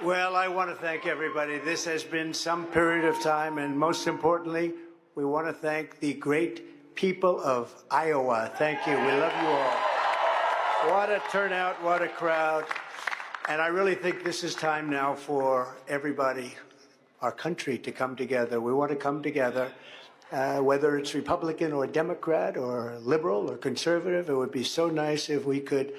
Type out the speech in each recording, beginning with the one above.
Well, I want to thank everybody. This has been some period of time, and most importantly, we want to thank the great people of Iowa. Thank you. We love you all. What a turnout, what a crowd. And I really think this is time now for everybody, our country, to come together. We want to come together, whether it's Republican or Democrat or liberal or conservative. It would be so nice if we could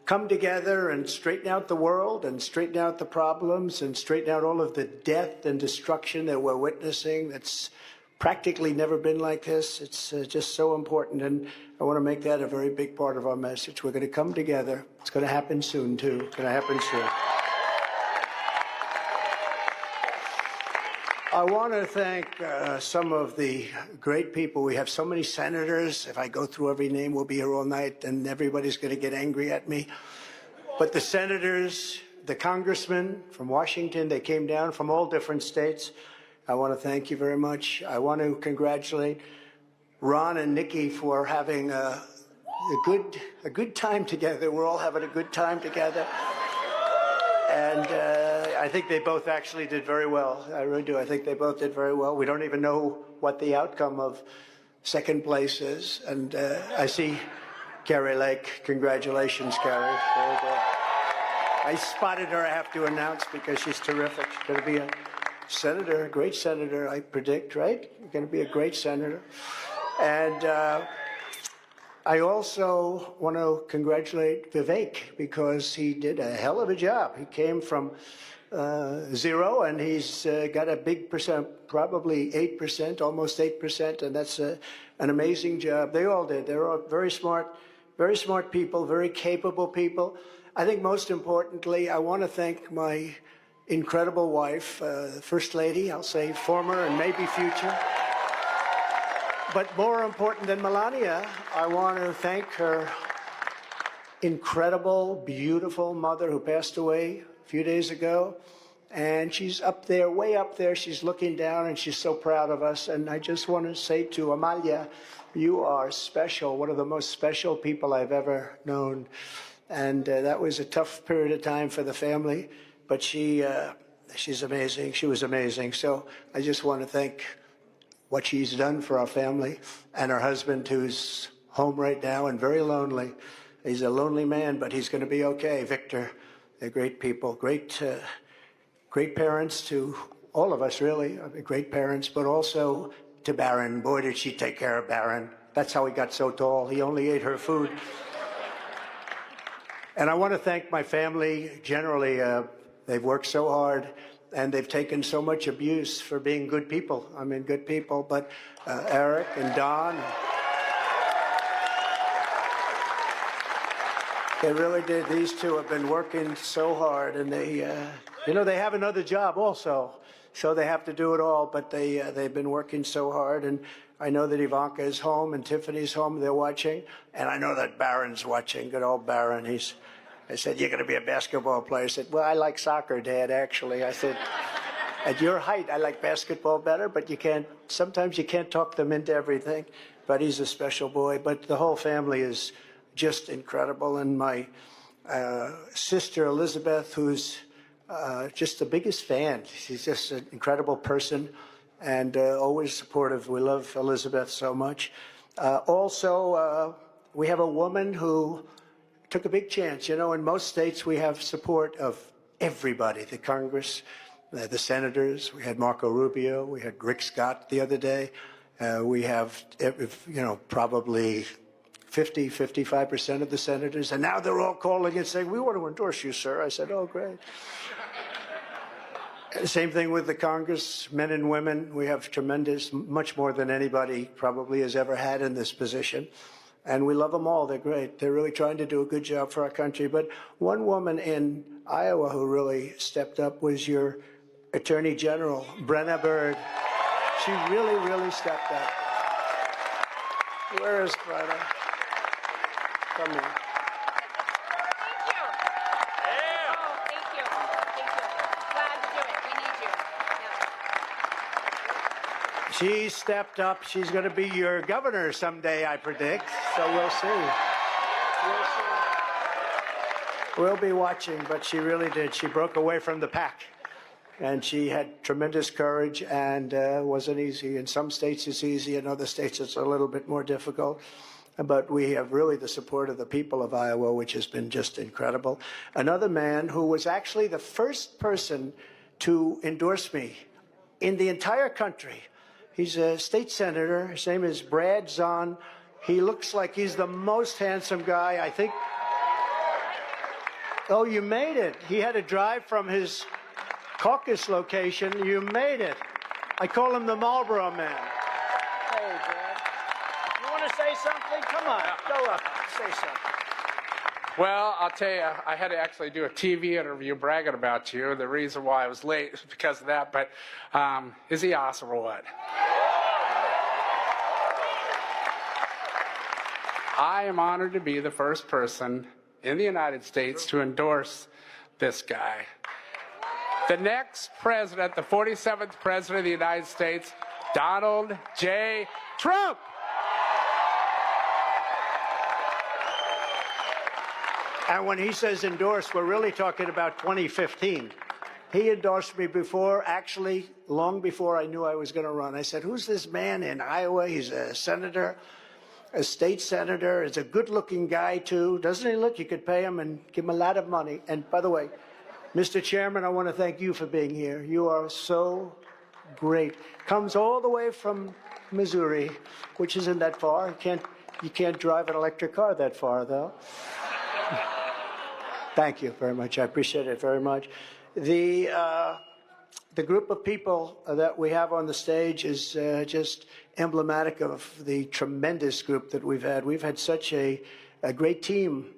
come together and straighten out the world and straighten out the problems and straighten out all of the death and destruction that we're witnessing. That's practically never been like this. It's just so important, and I want to make that a very big part of our message. We're going to come together. It's going to happen soon, too. It's going to happen soon. I want to thank some of the great people. We have so many senators. If I go through every name, we'll be here all night, and everybody's going to get angry at me. But the senators, the congressmen from Washington, they came down from all different states. I want to thank you very much. I want to congratulate Ron and Nikki for having a good time together. We're all having a good time together. And I think they both actually did very well. I really do. I think they both did very well. We don't even know what the outcome of second place is. And I see Carrie Lake. Congratulations, Carrie. Very good. I spotted her, I have to announce, because she's terrific. She's going to be a senator, a great senator, I predict, right? You're going to be a great senator. And I also want to congratulate Vivek, because he did a hell of a job. He came from zero, and he's got a big percent, probably 8%, almost 8%, and that's an amazing job. They all did. They're all very smart people, very capable people. I think most importantly, I want to thank my incredible wife, First Lady, I'll say former and maybe future. But more important than Melania, I want to thank her incredible, beautiful mother who passed away a few days ago. And she's up there, way up there. She's looking down, and she's so proud of us. And I just want to say to Amalia, you are special, one of the most special people I've ever known. And that was a tough period of time for the family. But she's amazing. She was amazing. So I just want to thank what she's done for our family, and her husband, who's home right now and very lonely. He's a lonely man, but he's going to be okay. Victor, they're great people, great parents to all of us, really, great parents, but also to Barron. Boy, did she take care of Barron. That's how he got so tall. He only ate her food. And I want to thank my family generally. They've worked so hard, and they've taken so much abuse for being good people. I mean, good people. But Eric and Don, they really did. These two have been working so hard, and they have another job also, so they have to do it all. But they've been working so hard, and I know that Ivanka is home and Tiffany's home. They're watching, and I know that Barron's watching. Good old Barron. I said, you're going to be a basketball player. I said, well, I like soccer, Dad, actually. I said, at your height, I like basketball better, but sometimes you can't talk them into everything. But he's a special boy. But the whole family is just incredible. And my sister, Elizabeth, who's just the biggest fan. She's just an incredible person and always supportive. We love Elizabeth so much. Also, we have a woman who took a big chance. You know, in most states, we have support of everybody, the Congress, the senators. We had Marco Rubio. We had Rick Scott the other day. We have, probably 55% of the senators. And now they're all calling and saying, we want to endorse you, sir. I said, oh, great. Same thing with the Congress, men and women. We have tremendous, much more than anybody probably has ever had in this position. And we love them all. They're great. They're really trying to do a good job for our country. But one woman in Iowa who really stepped up was your Attorney General, Brenna Byrd. She really, really stepped up. Where is Brenna? Come here. She stepped up. She's going to be your governor someday, I predict. So we'll see. We'll see. We'll be watching, but she really did. She broke away from the pack. And she had tremendous courage, and wasn't easy. In some states it's easy, in other states it's a little bit more difficult. But we have really the support of the people of Iowa, which has been just incredible. Another man who was actually the first person to endorse me in the entire country. He's a state senator. His name is Brad Zahn. He looks like he's the most handsome guy, I think. Oh, you made it. He had to drive from his caucus location. You made it. I call him the Marlboro Man. Hey, Brad. You want to say something? Come on, go up. Say something. Well, I'll tell you, I had to actually do a TV interview bragging about you. The reason why I was late was because of that. But is he awesome or what? I am honored to be the first person in the United States to endorse this guy. The next president, the 47th president of the United States, Donald J. Trump. And when he says endorse, we're really talking about 2015. He endorsed me before, actually, long before I knew I was going to run. I said, who's this man in Iowa? He's a senator, a state senator. He's a good-looking guy, too. Doesn't he look? You could pay him and give him a lot of money. And by the way, Mr. Chairman, I want to thank you for being here. You are so great. Comes all the way from Missouri, which isn't that far. You can't drive an electric car that far, though. Thank you very much. I appreciate it very much. The group of people that we have on the stage is just emblematic of the tremendous group that we've had. We've had such a great team.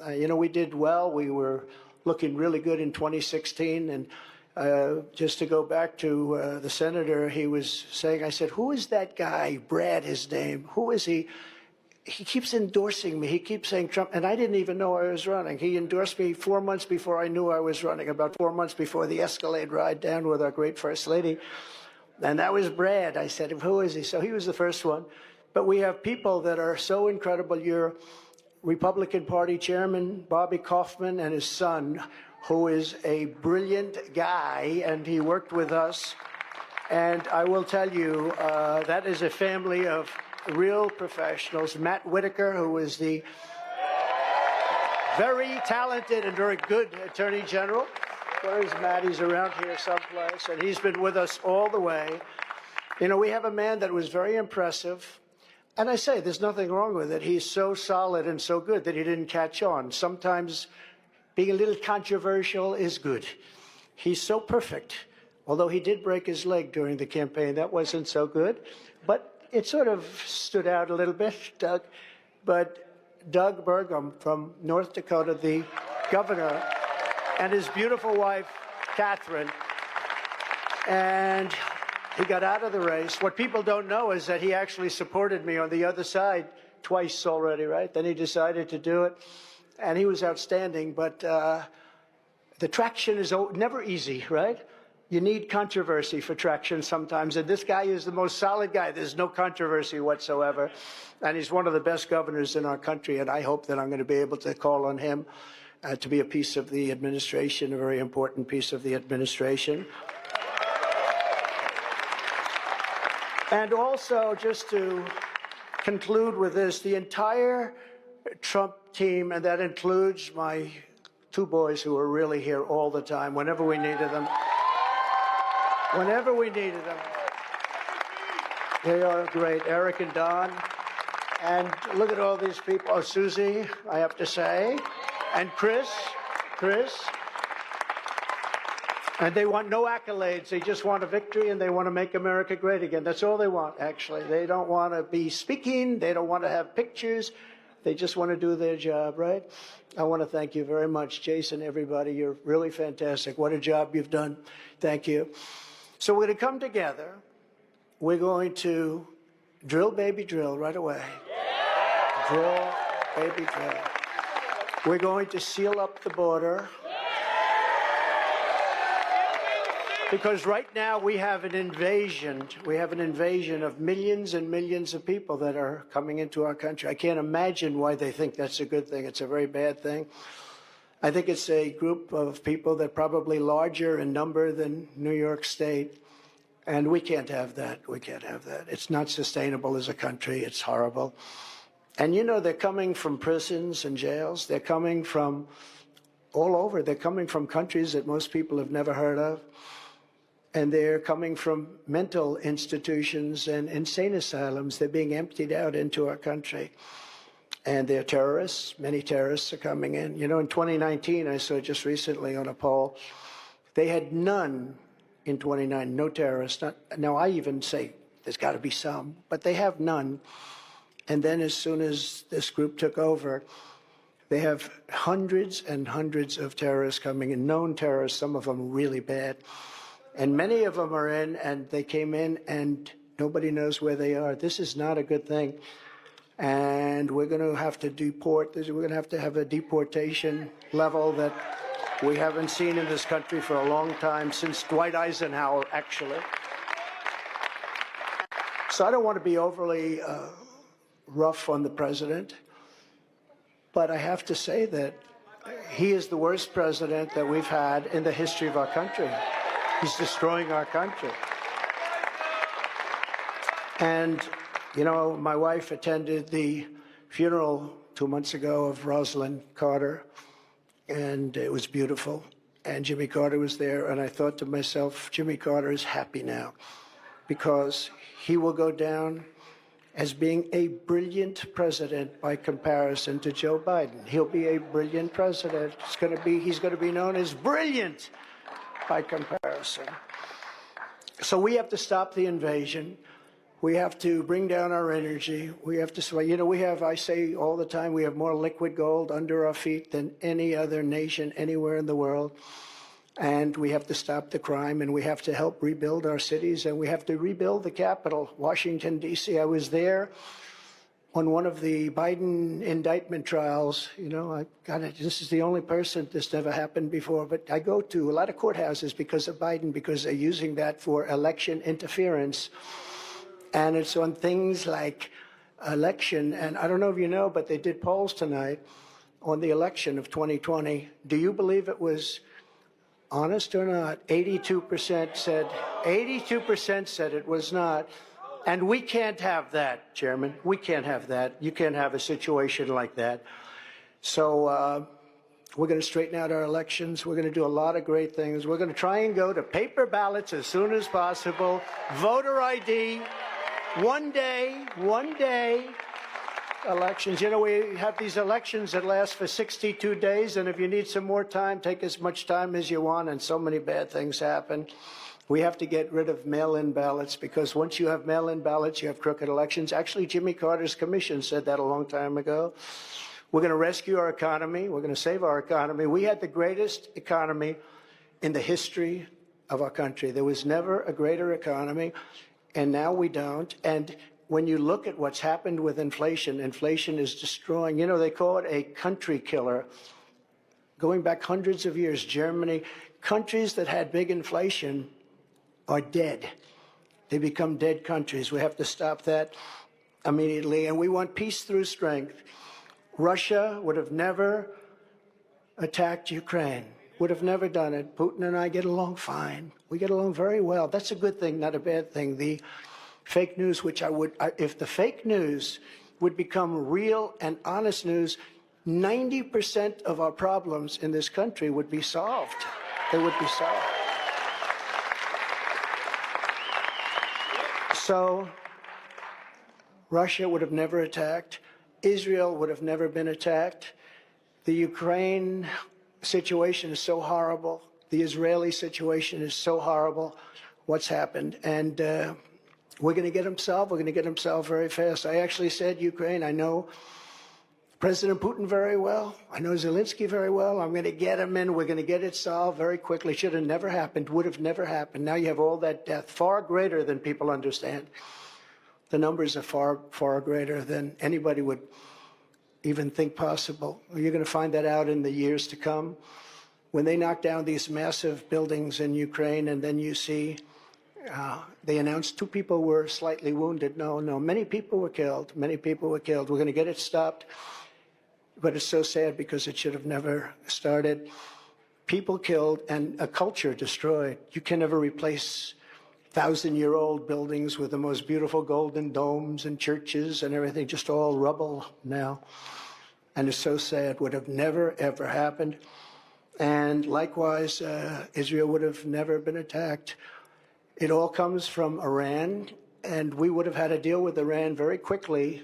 You know, we did well. We were looking really good in 2016. And just to go back to the senator, he was saying, I said, who is that guy? Brad, his name. Who is he? He keeps endorsing me. He keeps saying Trump, and I didn't even know I was running. He endorsed me 4 months before I knew I was running, about 4 months before the Escalade ride down with our great First Lady. And that was Brad. I said, who is he? So he was the first one. But we have people that are so incredible. Your Republican Party Chairman, Bobby Kaufman, and his son, who is a brilliant guy, and he worked with us. And I will tell you, that is a family of real professionals. Matt Whitaker, who is the very talented and very good Attorney General. Where is Matt? He's around here someplace, and he's been with us all the way. You know, we have a man that was very impressive, and I say there's nothing wrong with it. He's so solid and so good that he didn't catch on. Sometimes being a little controversial is good. He's so perfect, although he did break his leg during the campaign. That wasn't so good, but it sort of stood out a little bit, Doug. But Doug Burgum from North Dakota, the governor, and his beautiful wife, Catherine, and he got out of the race. What people don't know is that he actually supported me on the other side twice already, right? Then he decided to do it, and he was outstanding. But the traction is never easy, right? You need controversy for traction sometimes, and this guy is the most solid guy. There's no controversy whatsoever, and he's one of the best governors in our country, and I hope that I'm going to be able to call on him to be a piece of the administration, a very important piece of the administration. And also, just to conclude with this, the entire Trump team, and that includes my two boys who are really here all the time, whenever we needed them. Whenever we needed them. They are great, Eric and Don. And look at all these people. Oh, Susie, I have to say. And Chris. And they want no accolades. They just want a victory, and they want to make America great again. That's all they want, actually. They don't want to be speaking. They don't want to have pictures. They just want to do their job, right? I want to thank you very much, Jason, everybody. You're really fantastic. What a job you've done. Thank you. So we're going to come together. We're going to drill, baby, drill right away. Yeah. Drill, baby, drill. We're going to seal up the border. Because right now we have an invasion. We have an invasion of millions and millions of people that are coming into our country. I can't imagine why they think that's a good thing. It's a very bad thing. I think it's a group of people that probably larger in number than New York State. And we can't have that. We can't have that. It's not sustainable as a country. It's horrible. And you know, they're coming from prisons and jails. They're coming from all over. They're coming from countries that most people have never heard of. And they're coming from mental institutions and insane asylums. They're being emptied out into our country. And they're terrorists. Many terrorists are coming in. You know, in 2019, I saw just recently on a poll, they had none in 29, no terrorists. Now, I even say there's got to be some, but they have none. And then as soon as this group took over, they have hundreds and hundreds of terrorists coming in, known terrorists, some of them really bad. And many of them are in, and they came in, and nobody knows where they are. This is not a good thing. And we're going to have to deport. We're going to have a deportation level that we haven't seen in this country for a long time, since Dwight Eisenhower, actually. So I don't want to be overly rough on the president, but I have to say that he is the worst president that we've had in the history of our country. He's destroying our country. And, you know, my wife attended the funeral 2 months ago of Rosalind Carter, and it was beautiful. And Jimmy Carter was there, and I thought to myself, Jimmy Carter is happy now, because he will go down as being a brilliant president by comparison to Joe Biden. He'll be a brilliant president. He's going to be known as brilliant by comparison. So we have to stop the invasion. We have to bring down our energy. We have to, you know, I say all the time, we have more liquid gold under our feet than any other nation anywhere in the world. And we have to stop the crime, and we have to help rebuild our cities, and we have to rebuild the Capitol, Washington, D.C. I was there on one of the Biden indictment trials. You know, this is the only person this never happened before, but I go to a lot of courthouses because of Biden, because they're using that for election interference. And it's on things like election, and I don't know if you know, but they did polls tonight on the election of 2020. Do you believe it was honest or not? 82% said it was not. And we can't have that, Chairman. We can't have that. You can't have a situation like that. So we're going to straighten out our elections. We're going to do a lot of great things. We're going to try and go to paper ballots as soon as possible. Voter ID, one day elections. You know, we have these elections that last for 62 days, and if you need some more time, take as much time as you want, and so many bad things happen. We have to get rid of mail-in ballots, because once you have mail-in ballots, you have crooked elections. Actually, Jimmy Carter's commission said that a long time ago. We're going to rescue our economy. We're going to save our economy. We had the greatest economy in the history of our country. There was never a greater economy, and now we don't. And when you look at what's happened with inflation, inflation is destroying. You know, they call it a country killer. Going back hundreds of years, Germany, countries that had big inflation are dead. They become dead countries. We have to stop that immediately. And we want peace through strength. Russia would have never attacked Ukraine, would have never done it. Putin and I get along fine. We get along very well. That's a good thing, not a bad thing. The fake news, which if the fake news would become real and honest news, 90% of our problems in this country would be solved. They would be solved. So Russia would have never attacked. Israel would have never been attacked. The Ukraine situation is so horrible. The Israeli situation is so horrible, what's happened. And we're going to get them solved. We're going to get them solved very fast. I actually said Ukraine. I know President Putin very well. I know Zelensky very well. I'm going to get them in. We're going to get it solved very quickly. Should have never happened. Would have never happened. Now you have all that death, far greater than people understand. The numbers are far, far greater than anybody would even think possible. You're going to find that out in the years to come. When they knock down these massive buildings in Ukraine, and then you see they announced 2 people were slightly wounded. No, many people were killed. Many people were killed. We're going to get it stopped but it's so sad because it should have never started. People killed and a culture destroyed. You can never replace 1,000-year-old buildings with the most beautiful golden domes and churches and everything, just all rubble now. And it's so sad, would have never, ever happened. And likewise, Israel would have never been attacked. It all comes from Iran, and we would have had to deal with Iran very quickly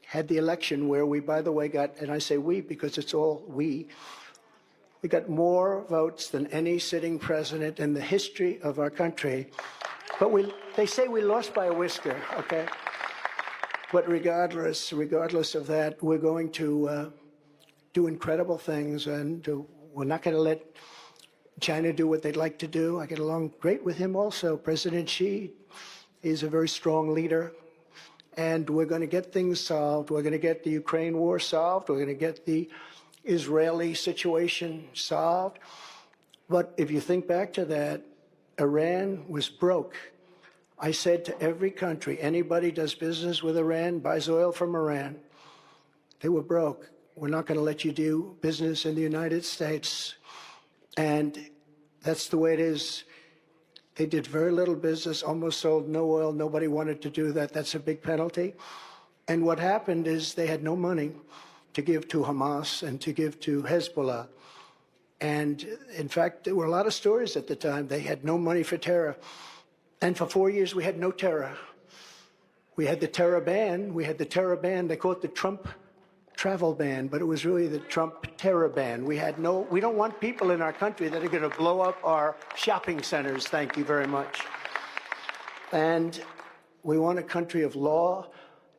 had the election where we, by the way, got, and I say we because it's all we got more votes than any sitting president in the history of our country. But they say we lost by a whisker, okay? But regardless of that, we're going to do incredible things, and we're not going to let China do what they'd like to do. I get along great with him also. President Xi is a very strong leader, and we're going to get things solved. We're going to get the Ukraine war solved. We're going to get the Israeli situation solved. But if you think back to that, Iran was broke. I said to every country, anybody does business with Iran, buys oil from Iran, they were broke. We're not going to let you do business in the United States. And that's the way it is. They did very little business, almost sold no oil. Nobody wanted to do that. That's a big penalty. And what happened is they had no money to give to Hamas and to give to Hezbollah. And in fact, there were a lot of stories at the time. They had no money for terror. And for 4 years, we had no terror. We had the terror ban. We had the terror ban. They call it the Trump travel ban, but it was really the Trump terror ban. We don't want people in our country that are going to blow up our shopping centers. Thank you very much. And we want a country of law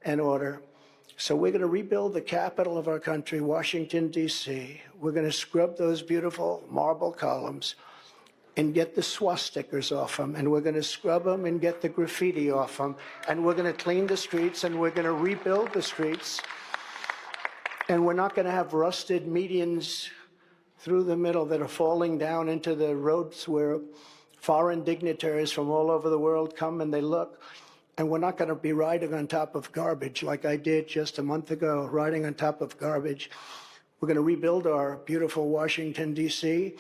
and order. So we're going to rebuild the capital of our country, Washington, D.C. We're going to scrub those beautiful marble columns and get the swastikas off them, and we're going to scrub them and get the graffiti off them, and we're going to clean the streets, and we're going to rebuild the streets, and we're not going to have rusted medians through the middle that are falling down into the roads where foreign dignitaries from all over the world come and they look. And we're not going to be riding on top of garbage like I did just a month ago, riding on top of garbage. We're going to rebuild our beautiful Washington, D.C.,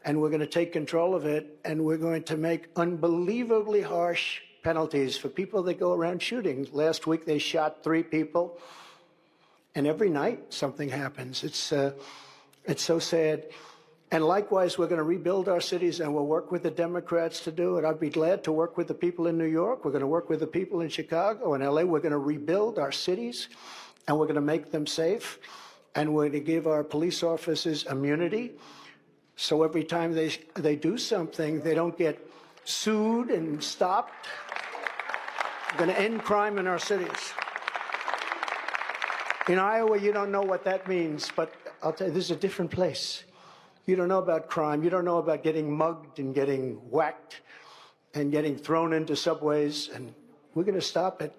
and we're going to take control of it, and we're going to make unbelievably harsh penalties for people that go around shooting. Last week they shot 3 people, and every night something happens. It's so sad. And likewise, we're going to rebuild our cities, and we'll work with the Democrats to do it. I'd be glad to work with the people in New York. We're going to work with the people in Chicago and L.A. We're going to rebuild our cities, and we're going to make them safe, and we're going to give our police officers immunity. So every time they do something, they don't get sued and stopped. We're going to end crime in our cities. In Iowa, you don't know what that means, but I'll tell you, this is a different place. You don't know about crime. You don't know about getting mugged and getting whacked and getting thrown into subways. And we're going to stop it.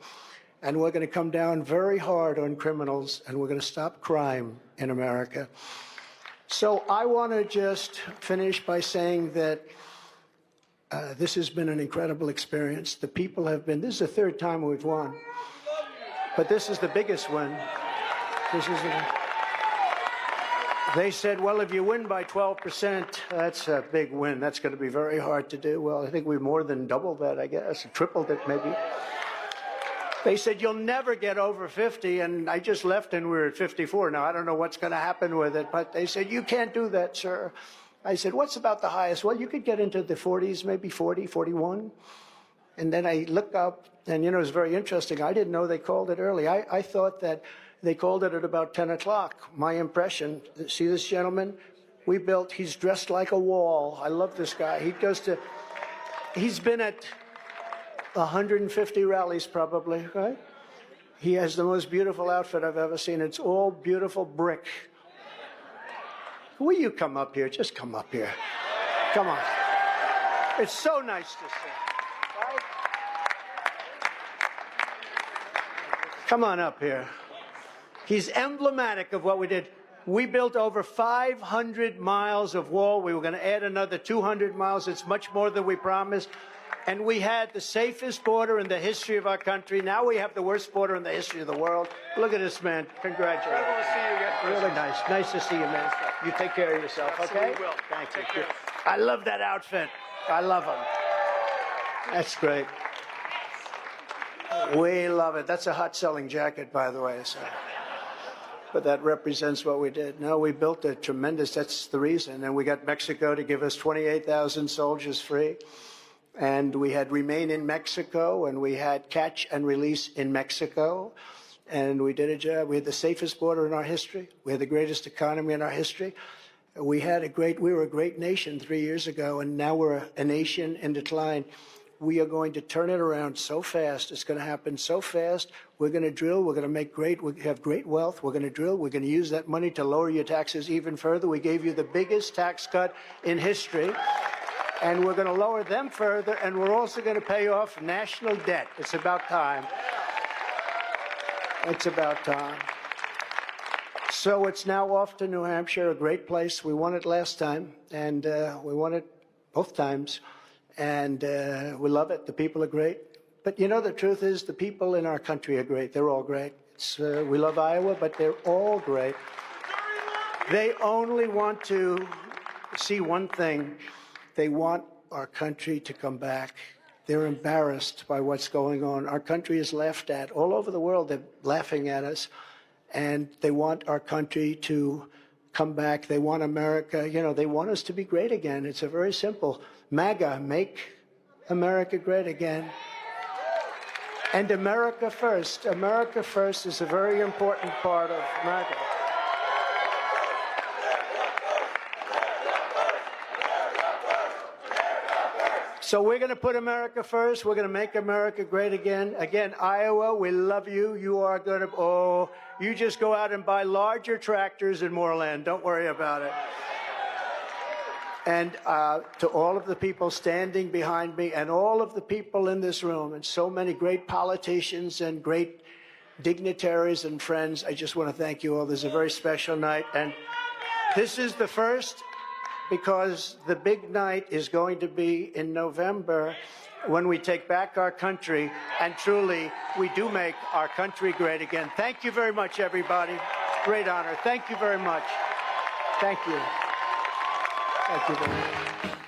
And we're going to come down very hard on criminals, and we're going to stop crime in America. So I want to just finish by saying that this has been an incredible experience. The people have been, this is the 3rd time we've won. But this is the biggest one. They said, well, if you win by 12%, that's a big win. That's going to be very hard to do. Well, I think we more than doubled that, I guess, tripled it maybe. They said, you'll never get over 50, and I just left and we're at 54. Now, I don't know what's going to happen with it, but they said, you can't do that, sir. I said, what's about the highest? Well, you could get into the 40s, maybe 40, 41. And then I looked up, and, it was very interesting. I didn't know they called it early. I thought that they called it at about 10 o'clock. My impression, see this gentleman? He's dressed like a wall. I love this guy. He's been at 150 rallies probably, right? He has the most beautiful outfit I've ever seen. It's all beautiful brick. Will you come up here? Just come up here. Come on. It's so nice to see. Right? Come on up here. He's emblematic of what we did. We built over 500 miles of wall. We were going to add another 200 miles. It's much more than we promised. And we had the safest border in the history of our country. Now we have the worst border in the history of the world. Look at this, man. Congratulations. We'll see you again, President. Really nice. Nice to see you, man. You take care of yourself, okay? Absolutely will. Thank you. Take care. I love that outfit. I love them. That's great. We love it. That's a hot-selling jacket, by the way. So. But that represents what we did. No, we built a tremendous, that's the reason. And we got Mexico to give us 28,000 soldiers free. And we had remain in Mexico, and we had catch and release in Mexico. And we did a job. We had the safest border in our history. We had the greatest economy in our history. We were a great nation 3 years ago, and now we're a nation in decline. We are going to turn it around so fast. It's going to happen so fast. We're going to drill. We're going to we have great wealth. We're going to drill. We're going to use that money to lower your taxes even further. We gave you the biggest tax cut in history. And we're going to lower them further, and we're also going to pay off national debt. It's about time. It's about time. So it's now off to New Hampshire, a great place. We won it last time, and we won it both times. And we love it. The people are great. But you know, the truth is the people in our country are great. They're all great. We love Iowa, but they're all great. They only want to see one thing. They want our country to come back. They're embarrassed by what's going on. Our country is laughed at. All over the world, they're laughing at us. And they want our country to come back. They want America, you know, they want us to be great again. It's a very simple. MAGA, make America great again. And America first. America first is a very important part of MAGA. So we're going to put America first. We're going to make America great again. Again, Iowa, we love you. You are going to, you just go out and buy larger tractors and more land. Don't worry about it. And to all of the people standing behind me and all of the people in this room and so many great politicians and great dignitaries and friends, I just want to thank you all. This is a very special night. And this is the first, because the big night is going to be in November when we take back our country, and truly, we do make our country great again. Thank you very much, everybody. Great honor. Thank you very much. Thank you. Thank you very much.